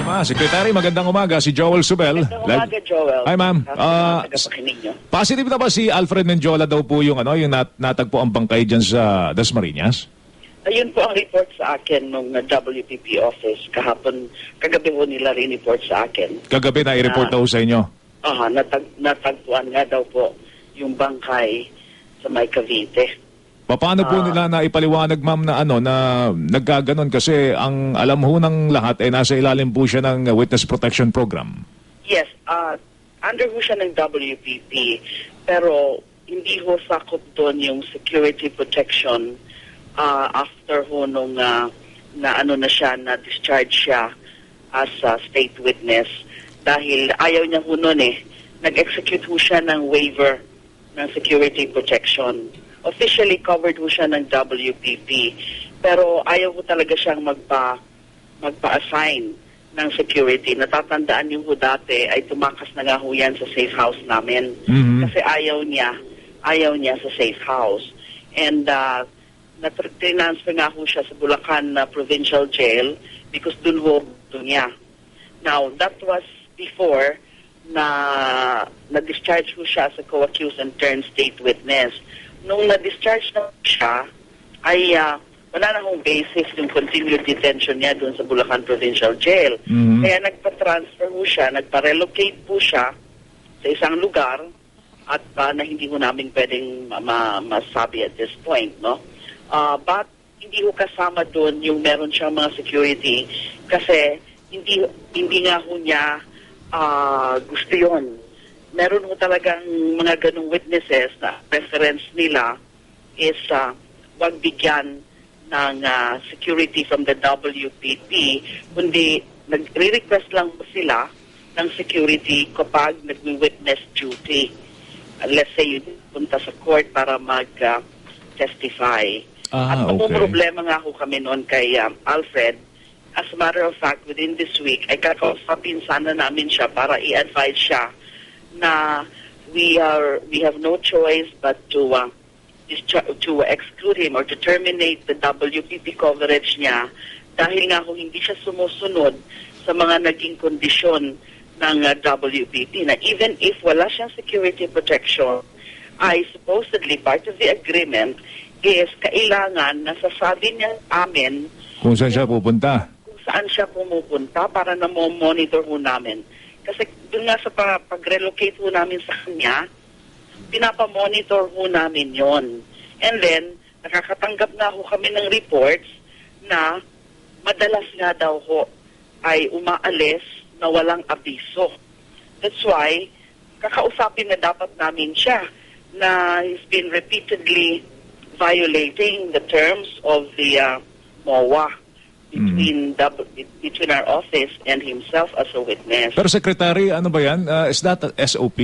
Secretary, magandang umaga. Si Joel Subel. Magandang umaga, Joel. Hi, ma'am. Tagapakinig nyo. Positive na ba si Alfred Menjola daw po yung, yung natagpo ang bangkay dyan sa Dasmariñas? Ayun po ang report sa akin ng WPP office kahapon. Kagabi po nila rin-report sa akin. Kagabi na i-report daw sa inyo? Natagpuan nga daw po yung bangkay sa May Cavite. Paano po nila na ipaliwanag, ma'am, na na nagkaganon? Kasi ang alam ho ng lahat ay nasa ilalim po siya ng Witness Protection Program. Yes, under ho siya ng WPP, pero hindi ho sakop doon yung security protection after ho nung na-discharge siya as a state witness dahil ayaw niya ho noon nag-execute ho siya ng waiver ng security protection. Officially covered ho siya ng WPP, pero ayaw ho talaga siyang magpa-assign ng security. Natatandaan niyo ho dati ay tumakas na nga ho yan sa safe house namin. Kasi ayaw niya sa safe house. And na-transfer nga ho siya sa Bulacan Provincial Jail because dun ho niya. Now, that was before na-discharge ho siya sa co-accused and turned state witness. Nung na-discharge na siya, ay wala na hong basis yung continued detention niya doon sa Bulacan Provincial Jail. Kaya nagpa-transfer ho siya, nagpa-relocate po siya sa isang lugar at na hindi ho namin pwedeng masabi at this point, no? But hindi ho kasama doon yung meron siyang mga security kasi hindi nga ho niya gusto yun. Meron ho talagang mga ganong witnesses na preference nila is wag bigyan ng security from the WPP, kundi nagre-request lang sila ng security kapag nag-witness duty. Let's say, punta sa court para mag-testify. At problema nga ho kami noon kay Alfred. As a matter of fact, within this week, ay kakausapin sana namin siya para i-advise siya na we have no choice but to exclude him or to terminate the WPP coverage niya dahil nga kung hindi siya sumusunod sa mga naging kondisyon ng WPP na even if wala siyang security protection, ay supposedly part of the agreement is kailangan nasasabi niya amin kung saan siya pupunta. Kung saan siya pumupunta para na monitor ho namin. Kasi doon nga sa pag-relocate ho namin sa kanya, pinapamonitor ho namin yon. And then, nakakatanggap na ho kami ng reports na madalas nga daw ho ay umaalis na walang abiso. That's why, kakausapin na dapat namin siya na he's been repeatedly violating the terms of the MOA. Between our office and himself as a witness. Pero Secretary, ano ba yan? Is that SOP?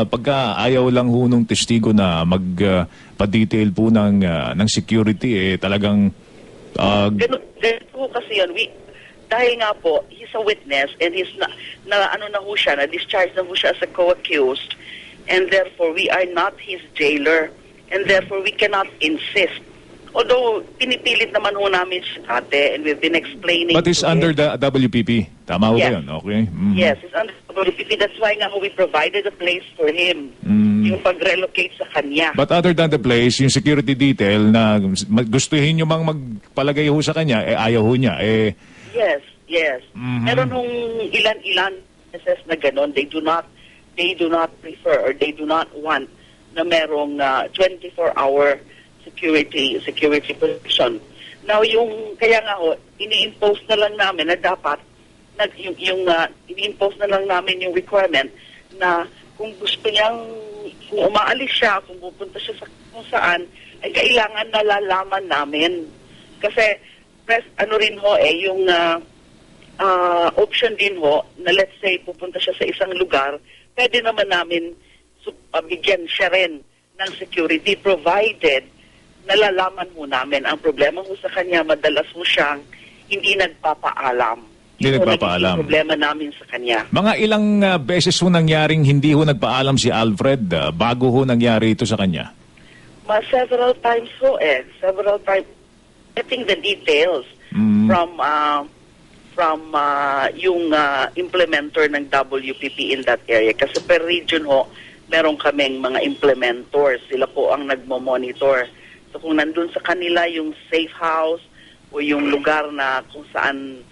Pagka ayaw lang ho nung testigo na magpa-detail po ng security, talagang... Ganun po kasi yan. Dahil nga po, he's a witness and he's na-discharge na ho siya as a co-accused and therefore we are not his jailer and therefore we cannot insist. Although, pinipilit naman ho namin siya dati and we've been explaining. But it's under the WPP. Tama ho ba yun? Okay. Yes, it's under the WPP. That's why nga ho we provided a place for him. Yung pag-relocate sa kanya. But other than the place, yung security detail na gustuhin nyo mang magpalagay ho sa kanya, ayaw ho niya. Yes. Meron hong ilan-ilan cases na ganon. They do not prefer or they do not want na merong 24-hour security protection. Now, kaya nga ho, ini-impose na lang namin na dapat, ini-impose na lang namin yung requirement na kung gusto niyang, kung umaalis siya, kung pupunta siya sa kung saan, ay kailangan nalalaman namin. Kasi, rin ho yung option din ho, na let's say, pupunta siya sa isang lugar, pwede naman namin bigyan siya rin ng security provided nalalaman mo namin. Ang problema mo sa kanya, madalas mo siyang hindi nagpapaalam. Hindi nagpapaalam. Yung problema namin sa kanya. Mga ilang beses ho nangyaring hindi ho nagpaalam si Alfred bago ho nangyari ito sa kanya? Several times ho Several times. Getting the details yung implementer ng WPP in that area. Kasi per region ho, meron kaming mga implementors. Sila po ang nagmo-monitor. So kung nandun sa kanila yung safe house o yung lugar na kung saan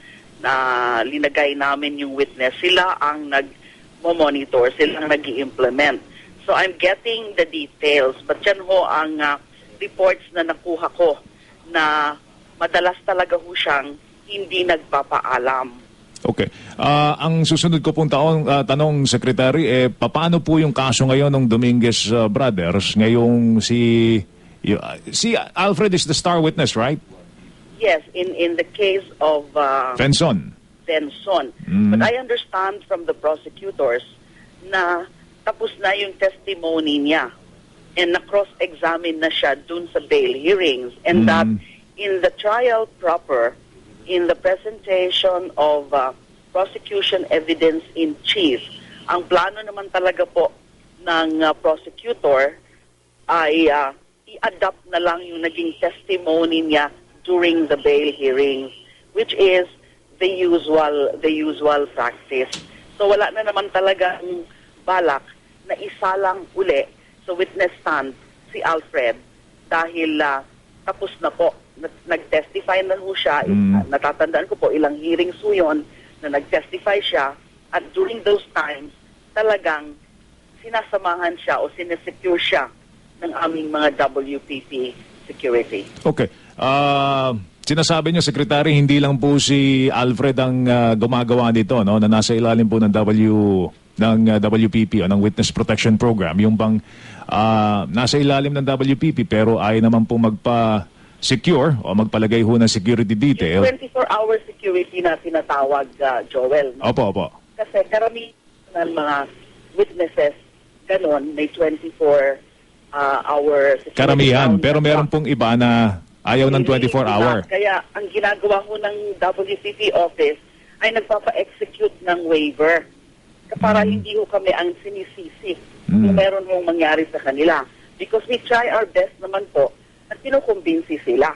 na linagay namin yung witness, sila ang nagmo-monitor, sila ang nag-i-implement. So I'm getting the details, but yan ho ang reports na nakuha ko na madalas talaga ho siyang hindi nagpapaalam. Okay. Ang susunod ko pong tanong, Secretary, paano po yung kaso ngayon ng Dominguez Brothers? Ngayong si Alfred is the star witness, right? Yes, in the case of Fenson. But I understand from the prosecutors na tapos na yung testimony niya and na-cross-examine na siya dun sa bail hearings, and that in the trial proper, in the presentation of prosecution evidence in chief, ang plano naman talaga po ng prosecutor ay i-adapt na lang yung naging testimony niya during the bail hearings, which is the usual practice. So wala na naman talaga ang balak na isalang uli sa witness stand si Alfred dahil tapos na po. Nag-testify na ho siya. Natatandaan ko po ilang hearings ho yun na nag-testify siya, at during those times talagang sinasamahan siya o sinesecure siya ng aming mga WPP security. Okay. Sinasabi niyo, Secretary, hindi lang po si Alfred ang gumagawa nito, no, na nasa ilalim po ng WPP o ng Witness Protection Program. Yung bang nasa ilalim ng WPP pero ay naman po magpa-secure o magpalagay ho ng security detail. Yung 24-hour security na tinatawag, Joel. No? Opo. Kasi karamihan ng mga witnesses, ganun, may 24-hour security. Karamihan, pero meron pong iba na ayaw ng 24-hour. Kaya ang ginagawa ko ng WPP office ay nagpapa-execute ng waiver para hindi ko kami ang sinisisi kung meron hong mangyari sa kanila. Because we try our best naman po at kinukumbinsi sila.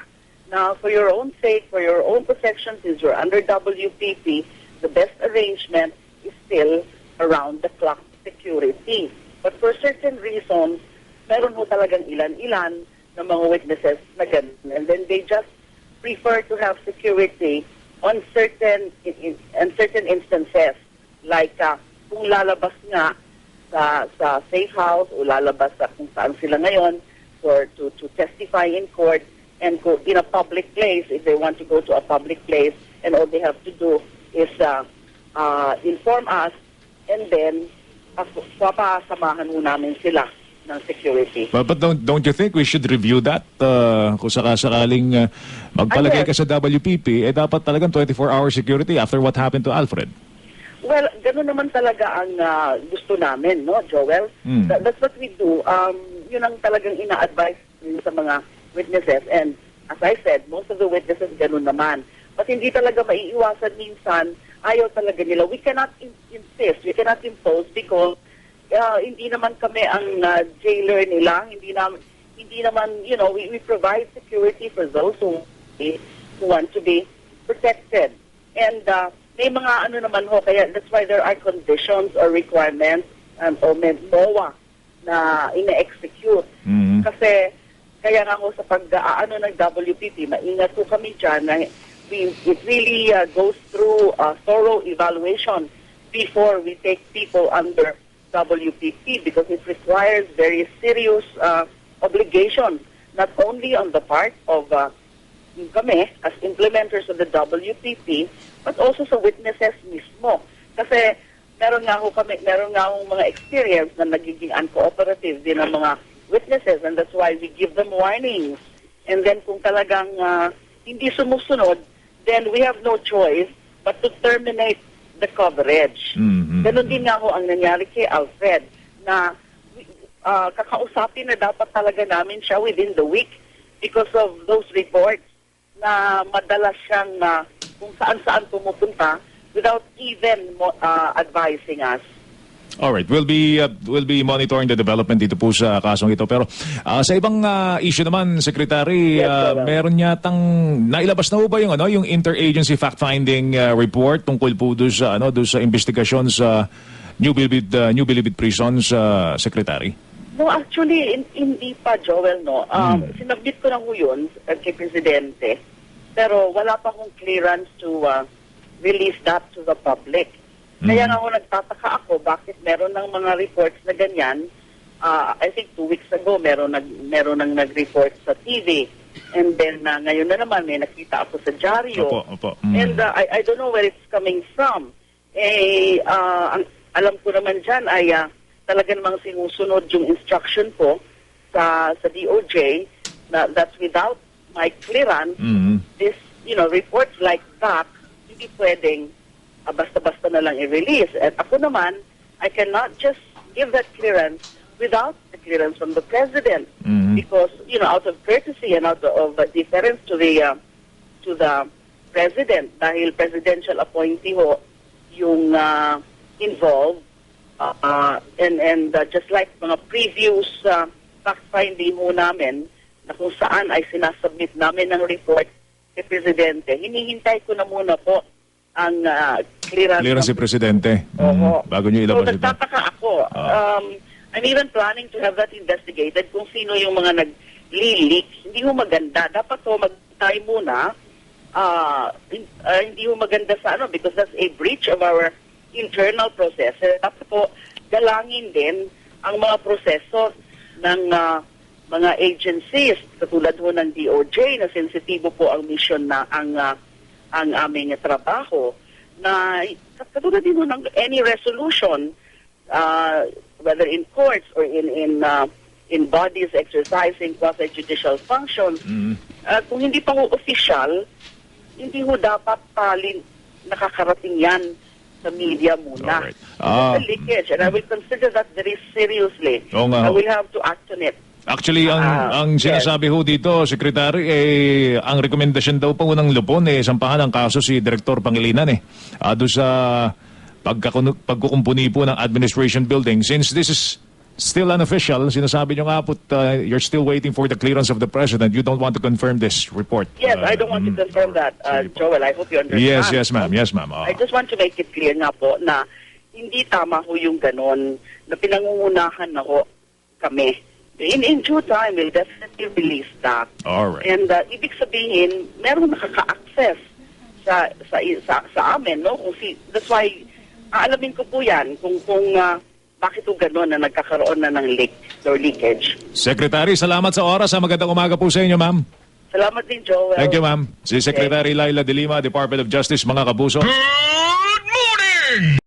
Now, for your own sake, for your own protection, since you're under WPP, the best arrangement is still around-the-clock security. But for certain reasons, meron ho talagang ilan-ilan na mga witnesses na ganun. And then they just prefer to have security on certain instances. Like kung lalabas nga sa safe house o lalabas sa kung saan sila ngayon to testify in court and go in a public place, if they want to go to a public place, and all they have to do is inform us, and then papasamahan mo namin sila ng security. But don't you think we should review that? Kung sakaling magpalagay ka sa WPP, dapat talagang 24-hour security after what happened to Alfred. Well, gano'n naman talaga ang gusto namin, no, Joel? That's what we do. Yun ang talagang ina-advise sa mga witnesses. And as I said, most of the witnesses gano'n naman. But hindi talaga maiiwasan minsan, ayaw talaga nila. We cannot insist, we cannot impose because hindi naman kami ang jailer nila. Hindi naman, we provide security for those who want to be protected. And may mga naman ho, kaya that's why there are conditions or requirements or MOA na ina-execute. Kasi kaya nga ho sa ng WPP, maingat po kami dyan na it really goes through a thorough evaluation before we take people under WPP, because it requires very serious obligation, not only on the part of kami as implementers of the WPP, but also sa witnesses mismo. Kasi meron nga akong mga experience na nagiging uncooperative din ng mga witnesses, and that's why we give them warnings. And then kung talagang hindi sumusunod, then we have no choice but to terminate the coverage. Ganon din nga ho ang nangyari kay Alfred, na kakausapin na dapat talaga namin siya within the week because of those reports na madalas siyang kung saan-saan pumupunta without even advising us. Alright, we'll be monitoring the development dito po sa kasong ito. Pero sa ibang issue naman, Secretary, Yes, sir. meron yatang nailabas na po ba yung interagency fact-finding report tungkol po doon sa investigasyon sa New Bilibid Prisons, Secretary? No, actually, hindi pa, Joel, no. Sinabit ko na ho yun kay Presidente, pero wala pa akong clearance to release that to the public. Kaya nga ho nagtataka ako bakit meron ng mga reports na ganyan. I think 2 weeks ago meron nang nag-report sa TV. And then ngayon na naman may nakita ako sa dyaryo. Opo. And I don't know where it's coming from. Alam ko naman dyan ay talaga namang sinusunod yung instruction ko sa DOJ that without my clearance, this, reports like that, hindi pwedeng basta-basta na lang i-release. At ako naman, I cannot just give that clearance without the clearance from the President. Because, out of courtesy and out of deference to the President, dahil presidential appointee ho yung involved, and just like mga previous fact-finding ho namin, na kung saan ay sinasubmit namin ng report kay Presidente, hinihintay ko na muna po ang clearance si Presidente. Bago nyo ilabas ito. So, nagtataka ako. I'm even planning to have that investigated kung sino yung mga nag-leak. Hindi ho maganda. Dapat ho mag-tie muna. Hindi ho maganda sa because that's a breach of our internal processes. Dapat po galangin din ang mga proseso ng mga agencies katulad ho ng DOJ na sensitibo po ang mission na ang aming trabaho na katulad din ng any resolution whether in courts or in bodies exercising quasi-judicial functions kung hindi pa ho official hindi ho dapat nakakarating yan sa media muna. Alright. It's a leakage and I will consider that very seriously. I will have to act on it. Actually, ang sinasabi ho dito, Secretary, ang rekomendasyon daw po ng Lupon, sampahan ang kaso si Director Pangilinan doon sa pagkukumpuni po ng administration building. Since this is still unofficial, sinasabi nyo nga po, you're still waiting for the clearance of the President. You don't want to confirm this report. Yes, I don't want to confirm that, Joel. I hope you understand. Yes, ma'am. Yes, ma'am. I just want to make it clear nga po na hindi tama ho yung ganon na pinangungunahan na ho kami. In due time, we'll definitely release that. All right. And ibig sabihin, meron nakaka-access sa amin, no? That's why, aalamin ko po yan kung bakit o gano'n na nagkakaroon na ng leak or leakage. Secretary, salamat sa oras. Magandang umaga po sa inyo, ma'am. Salamat din, Joel. Thank you, ma'am. Si Secretary Laila De Lima, Department of Justice, mga kapuso. Good morning!